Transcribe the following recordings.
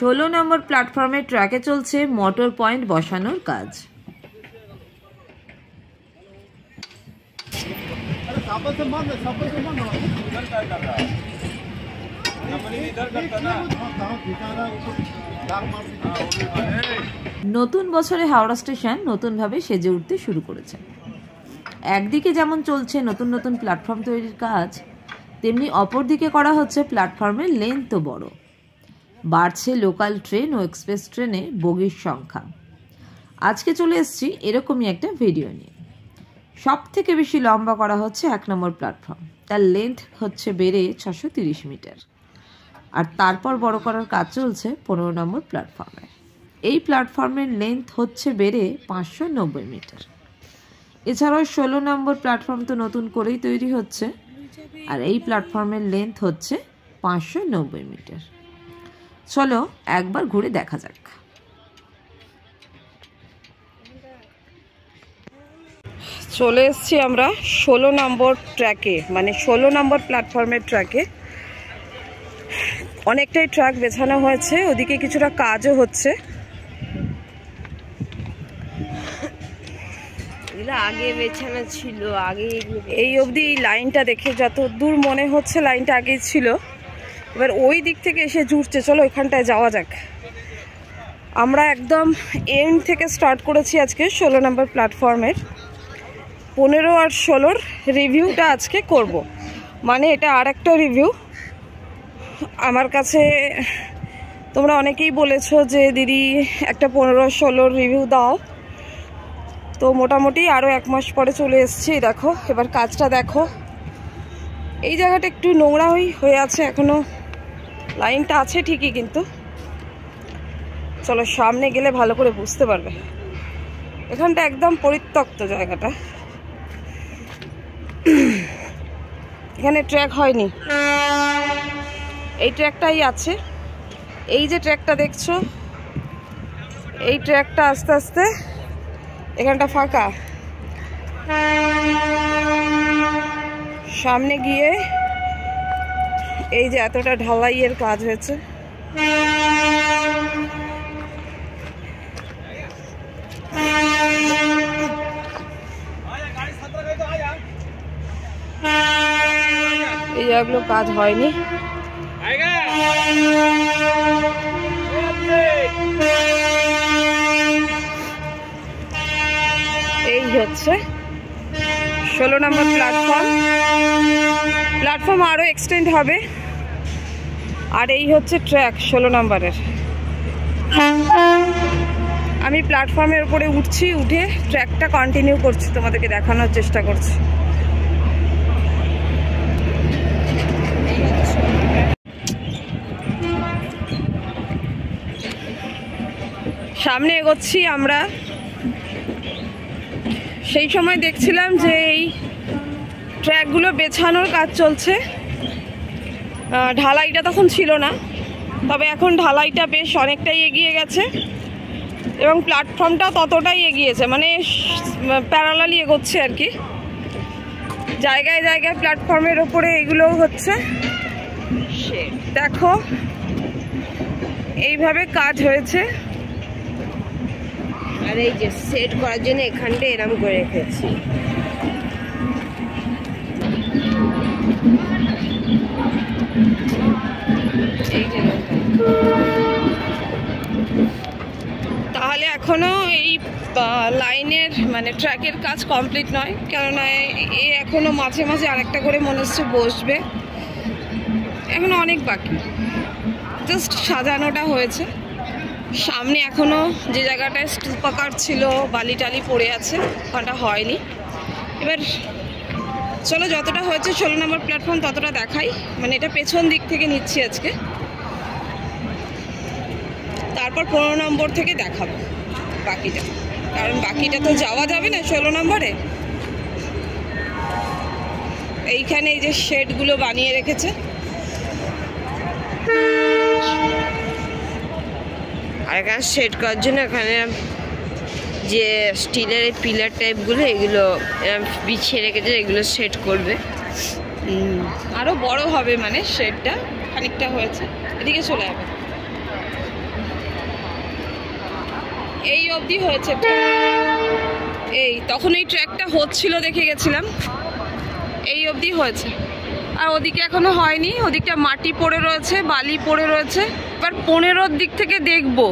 16 নম্বর প্ল্যাটফর্মে ট্র্যাকে চলছে মোটর পয়েন্ট বসানোর কাজ। নতুন বছরে হাওড়া স্টেশন নতুনভাবে সেজে উঠতে শুরু করেছে। একদিকে যেমন চলছে নতুন নতুন প্ল্যাটফর্ম তৈরির কাজ, তেমনি অপরদিকে করা হচ্ছে প্ল্যাটফর্মের লেন্থ বড়, বাড়ছে লোকাল ট্রেন ও এক্সপ্রেস ট্রেনে বগির সংখ্যা। আজকে চলে এসেছি এরকমই একটা ভিডিও নিয়ে। সব থেকে বেশি লম্বা করা হচ্ছে 1 নম্বর প্ল্যাটফর্ম, তার লেন্থ হচ্ছে বেড়ে 630 মিটার। আর তারপর বড় করার কাজ চলছে 15 নম্বর প্ল্যাটফর্মে। এই প্ল্যাটফর্মের লেন্থ হচ্ছে বেড়ে 590 মিটার। এছাড়াও 16 নম্বর প্ল্যাটফর্ম তো নতুন করেই তৈরি হচ্ছে, আর এই প্ল্যাটফর্মের লেন্থ হচ্ছে 590 মিটার। চলো একবার ঘুরে দেখা যাক। চলে এসেছি আমরা 16 নম্বর ট্র্যাকে, মানে 16 নম্বর প্ল্যাটফর্মের ট্র্যাকে। অনেকটাই ট্র্যাক বেছানো হয়েছে, ওদিকে কিছুটা কাজও হচ্ছে। আগে বেছানো ছিল, আগে এই অবধি এই লাইনটা দেখে যত দূর মনে হচ্ছে লাইনটা আগে ছিল, এবার ওই দিক থেকে এসে জুড়ছে। চলো ওইখানটায় যাওয়া যাক। আমরা একদম এন্ড থেকে স্টার্ট করেছি আজকে 16 নম্বর প্ল্যাটফর্মের। 15 আর 16-র রিভিউটা আজকে করব, মানে এটা আর একটা রিভিউ। আমার কাছে তোমরা অনেকেই বলেছো যে দিদি একটা 15-16-র রিভিউ দাও, তো মোটামুটি আরও 1 মাস পরে চলে এসেছি। দেখো এবার কাজটা দেখো। এই জায়গাটা একটু নোংরা হয়ে আছে এখনো, লাইনটা আছে ঠিকই, কিন্তু চলো সামনে গেলে ভালো করে বুঝতে পারবে। এখানটা একদম পরিত্যক্ত জায়গাটা, এখানে ট্র্যাক হয়নি, এই ট্র্যাকটাই আছে। এই যে ট্র্যাকটা দেখছো, এই ট্র্যাকটা আস্তে আস্তে এখানটা ফাঁকা, সামনে গিয়ে এই যে এতটা ঢালাইয়ের কাজ হয়েছে। এই জায়গাগুলো কাজ হয়নি। এই হচ্ছে 16 নম্বর প্ল্যাটফর্ম আরো এক্সটেন্ড হবে। আর এই হচ্ছে ট্র্যাক 16 নম্বরের। আমি প্ল্যাটফর্মের উপরে উঠছি, উঠে ট্র্যাকটা কন্টিনিউ করছি, তোমাদেরকে দেখানোর চেষ্টা করছি। সামনে এগোচ্ছি আমরা। সেই সময় দেখছিলাম যে এই ট্র্যাকগুলো বেছানোর কাজ চলছে, ঢালাইটা তখন ছিল না, তবে এখন ঢালাইটা বেশ অনেকটাই এগিয়ে গেছে এবং প্ল্যাটফর্মটাও ততটাই এগিয়েছে, মানে প্যারালালি এগোচ্ছে আর কি। জায়গায় জায়গায় প্ল্যাটফর্মের ওপরে এগুলোও হচ্ছে। দেখো এইভাবে কাজ হয়েছে। আর এই যে সেট করার জন্য এখানটা এরম করে রেখেছি। তাহলে এখনো এই লাইনের মানে ট্র্যাকের কাজ কমপ্লিট নয়, কেননা এ এখনো মাঝে মাঝে আরেকটা করে মনে হচ্ছে বসবে, এখনো অনেক বাকি, জাস্ট সাজানোটা হয়েছে। সামনে এখনো যে জায়গাটায় স্তূপাকার ছিল বালি টালি পড়ে আছে, ওটা হয়নি। এবার চলো যতটা হয়েছে 16 নম্বর প্ল্যাটফর্ম ততটা দেখাই, মানে এটা পেছন দিক থেকে নিচ্ছি আজকে, তারপর 15 নম্বর থেকে দেখাবো বাকিটা, কারণ বাকিটা তো যাওয়া যাবে না 16 নম্বরে। এইখানে এই যে শেডগুলো বানিয়ে রেখেছে, আর এখানে সেট করার জন্য এখানে যে স্টিলের পিলার টাইপগুলো এগুলো বিছিয়ে রেখেছে, এগুলো সেট করবে। আরো বড় হবে, মানে শেডটা খানিকটা হয়েছে। এদিকে চলে যাবে। অবধি হয়েছে। এই তখন এই ট্র্যাকটা হচ্ছিল, দেখে গেছিলাম, এই অবধি হয়েছে। আর ওদিকে এখনো হয়নি, ওদিকটা মাটি পড়ে রয়েছে, বালি পড়ে রয়েছে। এবার 15 দিক থেকে দেখবো।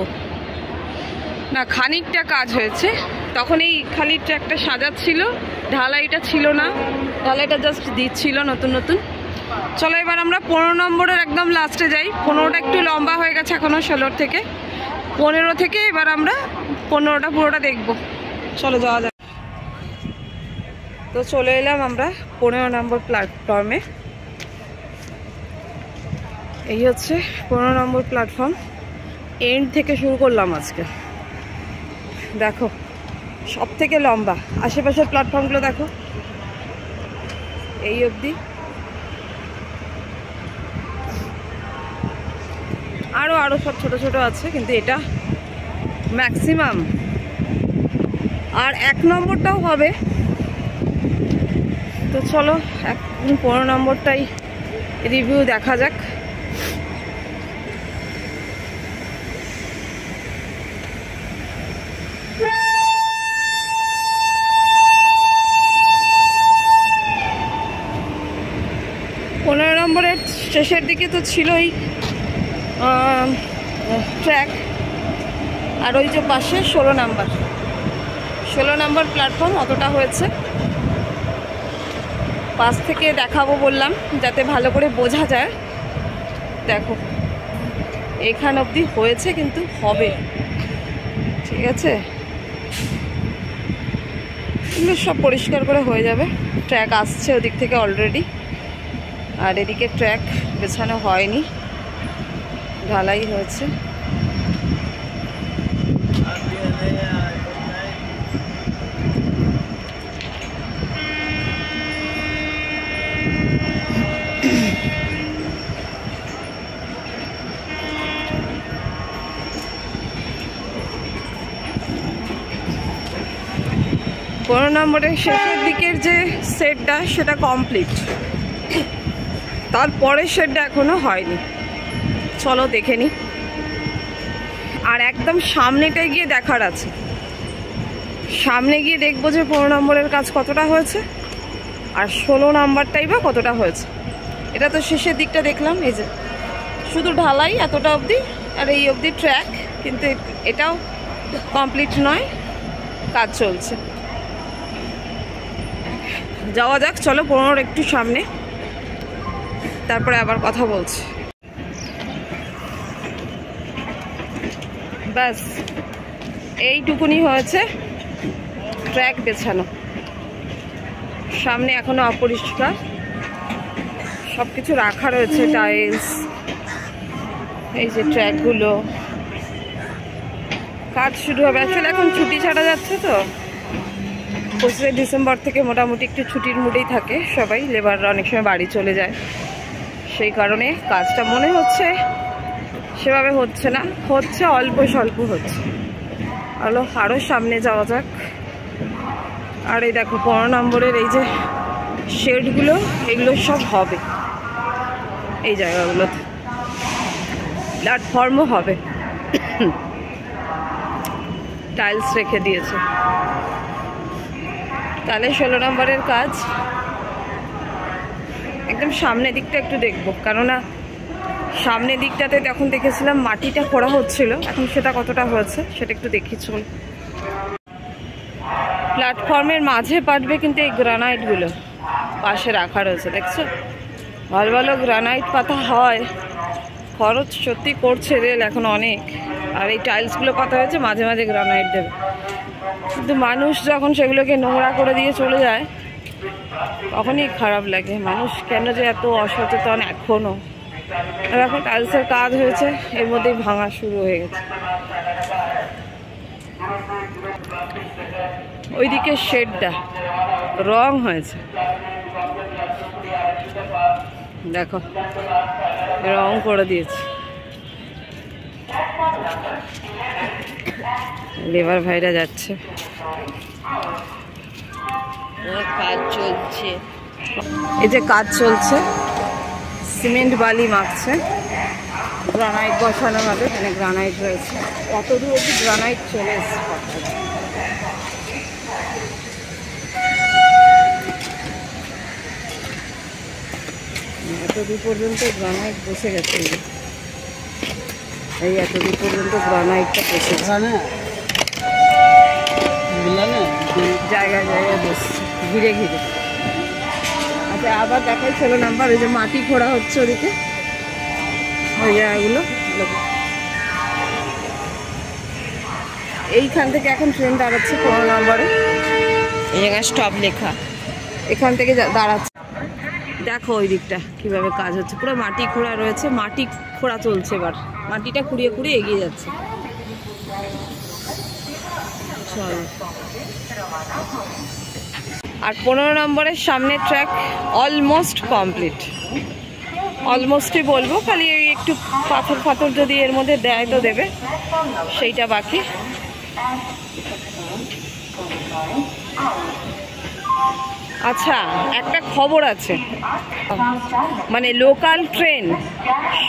না, খানিকটা কাজ হয়েছে, তখন এই খালি ট্র্যাকটা সাজাচ্ছিল, ঢালাইটা ছিল না, ঢালাইটা জাস্ট দিচ্ছিল নতুন নতুন। চলো এবার আমরা 15 নম্বরের একদম লাস্টে যাই। 15টা একটু লম্বা হয়ে গেছে এখনো 16 থেকে। 15 থেকে এবার আমরা 15টা পুরোটা দেখবো। চলো যাওয়া যাক। তো চলে এলাম আমরা 15 নম্বর প্ল্যাটফর্মে। এই হচ্ছে 15 নম্বর প্ল্যাটফর্ম। এন্ড থেকে শুরু করলাম আজকে। দেখো সব থেকে লম্বা, আশেপাশের প্ল্যাটফর্মগুলো দেখো, এই অবধি। আরও সব ছোট ছোট আছে, কিন্তু এটা ম্যাক্সিমাম। আর 1 নম্বরটাও হবে। তো চলো এখন 15 নম্বরটাই রিভিউ দেখা যাক। নম্বরের শেষের দিকে তো ছিলই ট্র্যাক, আর ওই যে পাশে 16 নম্বর প্ল্যাটফর্ম অতটা হয়েছে। পাশ থেকে দেখাবো বললাম যাতে ভালো করে বোঝা যায়। দেখো এখান অবধি হয়েছে, কিন্তু হবে, ঠিক আছে? এগুলো সব পরিষ্কার করে হয়ে যাবে। ট্র্যাক আসছে ওদিক থেকে অলরেডি, আর এদিকে ট্র্যাক বেছানো হয়নি, ঢালাই হয়েছে। পনেরো নম্বরের শেষের দিকের যে সেটটা সেটা কমপ্লিট, তারপরের সেটটা এখনো হয়নি। চলো দেখে নি। আর একদম সামনেটায় গিয়ে দেখার আছে, সামনে গিয়ে দেখবো যে 15 নম্বরের কাজ কতটা হয়েছে আর 16 নম্বরটাই বা কতটা হয়েছে। এটা তো শেষের দিকটা দেখলাম, এই যে শুধু ঢালাই এতটা অবধি, আর এই অবধি ট্র্যাক, কিন্তু এটাও কমপ্লিট নয়, কাজ চলছে। যাওয়া যাক, চলো 15 একটু সামনে, তারপরে আবার কথা বলছি। ব্যাস এইটুকুনি হয়েছে ট্র্যাক বেছানো। সামনে এখনো অপরিষ্কার, সব কিছু রাখা রয়েছে, টাইলস, এই যে ট্র্যাকগুলো। কাজ শুরু হবে, আসলে এখন ছুটি ছাড়া যাচ্ছে তো, 25 ডিসেম্বর থেকে মোটামুটি একটু ছুটির মুডেই থাকে সবাই, লেবাররা অনেক সময় বাড়ি চলে যায়, সেই কারণে কাজটা মনে হচ্ছে সেভাবে হচ্ছে না, হচ্ছে অল্প স্বল্প হচ্ছে। আরও সামনে যাওয়া যাক। আর এই দেখো 15 নম্বরের এই যে শেডগুলো, এগুলো সব হবে এই জায়গাগুলোতে, প্ল্যাটফর্মও হবে, টাইলস রেখে দিয়েছে। তাহলে 16 নম্বরের কাজ একদম সামনের দিকটা একটু দেখবো, কেননা সামনের দিকটাতে তখন দেখেছিলাম মাটিটা খোঁড়া হচ্ছিল, এখন সেটা কতটা হয়েছে সেটা একটু দেখি। চল, প্ল্যাটফর্মের মাঝে পাঠবে, কিন্তু এই গ্রানাইটগুলো পাশে রাখা রয়েছে, দেখছো? ভালো ভালো গ্রানাইট পাতা হয়, খরচ সত্যি করছে রেল এখন অনেক। আর এই টাইলসগুলো পাতা হয়েছে, মাঝে মাঝে গ্রানাইট দেবে, কিন্তু মানুষ যখন সেগুলোকে নোংরা করে দিয়ে চলে যায় তখনই খারাপ লাগে। মানুষ কেন যে এত অসচেতন এখনও। আর এখন টাইলসের কাজ হয়েছে, এর মধ্যেই ভাঙা শুরু হয়ে গেছে। ওইদিকে শেডটা রং হয়েছে, দেখো রং করে দিয়েছে। লেবার ভাইরা যাচ্ছে, কাজ চলছে, এই যে কাজ চলছে, সিমেন্ট বালি মাখছে, গ্রানাইট বসানো হবে, এখানে গ্রানাইট রয়েছে, কত দূর অব্দি গ্রানাইট চলে এসছে। এত দূর পর্যন্ত গ্রানাইট বসে গেছে, এই এত দূর পর্যন্ত গ্রানাইটটা বসে জায়গায় জায়গায় বসছে ঘিরে ঘিরে। আচ্ছা আবার দেখাই 16 নাম্বার, ওই যে মাটি খোঁড়া হচ্ছে ওদিকে ওই জায়গাগুলো। এইখান থেকে এখন ট্রেন দাঁড়াচ্ছে 15 নম্বরে, এই জায়গায় স্টপ লেখা, এখান থেকে দাঁড়াচ্ছে। দেখো ওই দিকটা কিভাবে কাজ হচ্ছে, পুরো মাটি খোঁড়া রয়েছে, মাটি খোঁড়া চলছে, এবার মাটিটা খুঁড়িয়ে খুঁড়িয়ে এগিয়ে যাচ্ছে। চলো, আর 15 নম্বরের সামনে ট্র্যাক অলমোস্ট কমপ্লিট, অলমোস্টই বলবো, খালি ওই একটু পাথর ফাথর যদি এর মধ্যে দেয় তো দেবে, সেইটা বাকি। আচ্ছা একটা খবর আছে, মানে লোকাল ট্রেন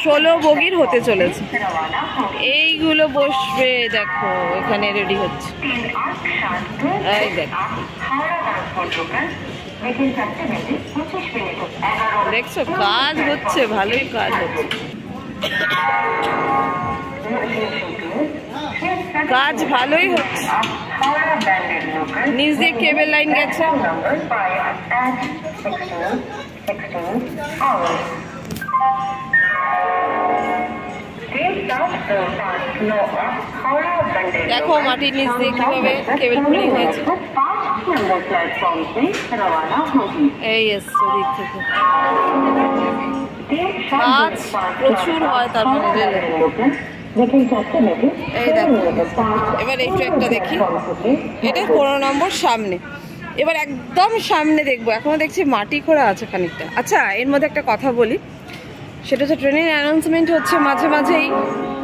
16 বগির হতে চলেছে, এইগুলো বসবে, দেখো এখানে রেডি হচ্ছে, এই দেখো দেখছো কাজ হচ্ছে, ভালোই কাজ হচ্ছে, কাজ ভালোই হচ্ছে। নিচ দিয়ে কেবল লাইন গেছে, দেখো মাটির নিচ দিয়ে কিভাবে কেবল পুলিং হয়েছে, এই এসছে দিক থেকে, কাজ প্রচুর হয় তারপরে রেলে। এই দেখো এবার এই ট্র্যাকটা দেখি, এটা 15 নম্বর সামনে, এবার একদম সামনে দেখবো, এখনো দেখছি মাটি খোঁড়া আছে খানিকটা। আচ্ছা এর মধ্যে একটা কথা বলি, সেটা হচ্ছে ট্রেনের অ্যানাউন্সমেন্ট হচ্ছে মাঝে মাঝেই,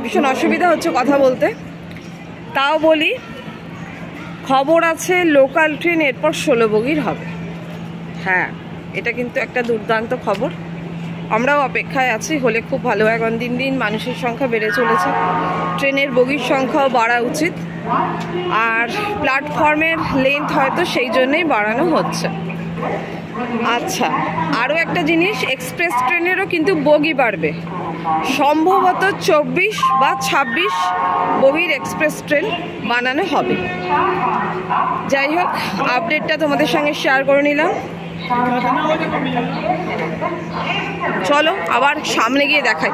ভীষণ অসুবিধা হচ্ছে কথা বলতে, তাও বলি খবর আছে লোকাল ট্রেন এরপর 16 বগির হবে। হ্যাঁ এটা কিন্তু একটা দুর্দান্ত খবর, আমরাও অপেক্ষায় আছি, হলে খুব ভালো। এখন দিন দিন মানুষের সংখ্যা বেড়ে চলেছে, ট্রেনের বগির সংখ্যাও বাড়া উচিত, আর প্ল্যাটফর্মের লেন্থ হয়তো সেই জন্যই বাড়ানো হচ্ছে। আচ্ছা আরও একটা জিনিস, এক্সপ্রেস ট্রেনেরও কিন্তু বগি বাড়বে, সম্ভবত 24 বা 26 বগির এক্সপ্রেস ট্রেন বানানো হবে। যাই হোক আপডেটটা তোমাদের সঙ্গে শেয়ার করে নিলাম। চলো আবার সামনে গিয়ে দেখাই।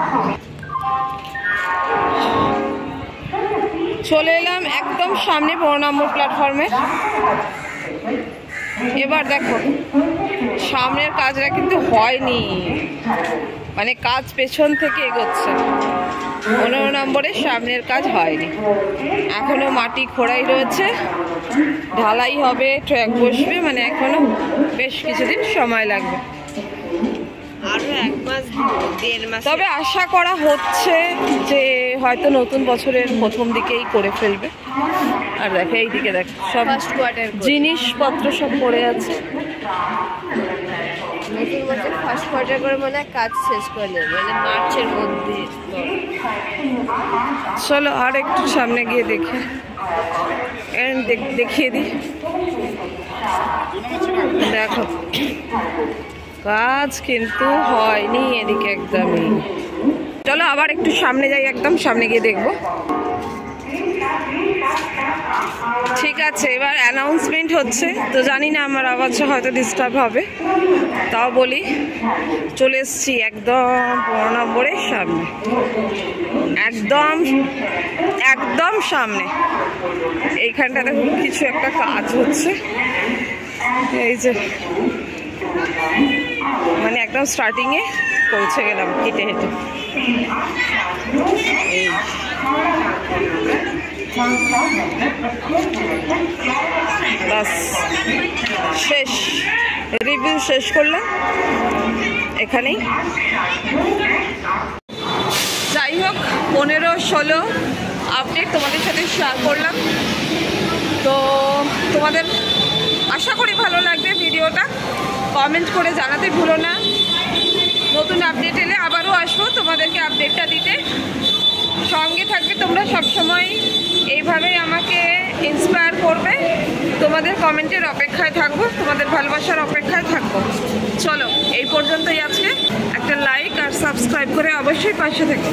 চলে এলাম একদম সামনে 15 নম্বর প্ল্যাটফর্মে। এবার দেখো সামনের কাজটা কিন্তু হয়নি, মানে কাজ পেছন থেকে এগোচ্ছে, 15 নম্বরের সামনের কাজ হয়নি, এখনো মাটি খোঁড়াই রয়েছে, ঢালাই হবে, ট্র্যাক বসবে, মানে এখনো বেশ কিছুদিন সময় লাগবে, আরো 1 মাস 1.5 মাস। তবে আশা করা হচ্ছে যে হয়তো নতুন বছরের প্রথম দিকেই করে ফেলবে। আর দেখো এইদিকে দেখো সব ফার্স্ট কোয়ার্টার জিনিসপত্র সব পড়ে আছে, নতুন বছর ফার্স্ট কোয়ার্টার করে মনে হয় কাজ শেষ করলে, মানে মার্চের মধ্যে। চলো আর একটু সামনে গিয়ে দেখি, দেখিয়ে দিই। দেখো কাজ কিন্তু হয়নি এদিকে একদমই। চলো আবার একটু সামনে যাই, একদম সামনে গিয়ে দেখবো। ঠিক আছে এবার অ্যানাউন্সমেন্ট হচ্ছে, তো জানি না আমার আওয়াজটা হয়তো ডিস্টার্ব হবে, তাও বলি চলে এসছি একদম 15 নম্বরের সামনে, একদম একদম সামনে। এইখানটাতে কিছু একটা কাজ হচ্ছে, এই যে মানে একদম স্টার্টিংয়ে পৌঁছে গেলাম হেঁটে হেঁটে। এই বাস শেষ, রিভিউ শেষ করলাম এখানেই। যাই হোক 15-16 আপডেট তোমাদের সাথে শেয়ার করলাম, তো তোমাদের আশা করি ভালো লাগবে ভিডিওটা, কমেন্ট করে জানাতে ভুলো না। নতুন আপডেট এলে আবারও আসবো তোমাদেরকে আপডেটটা দিতে। সঙ্গে থাকবে তোমরা সবসময়, এইভাবেই আমাকে ইন্সপায়ার করবে। তোমাদের কমেন্টের অপেক্ষায় থাকবো, তোমাদের ভালোবাসার অপেক্ষায় থাকবো। চলো এই পর্যন্তই আজকে। একটা লাইক আর সাবস্ক্রাইব করে অবশ্যই পাশে থেকো।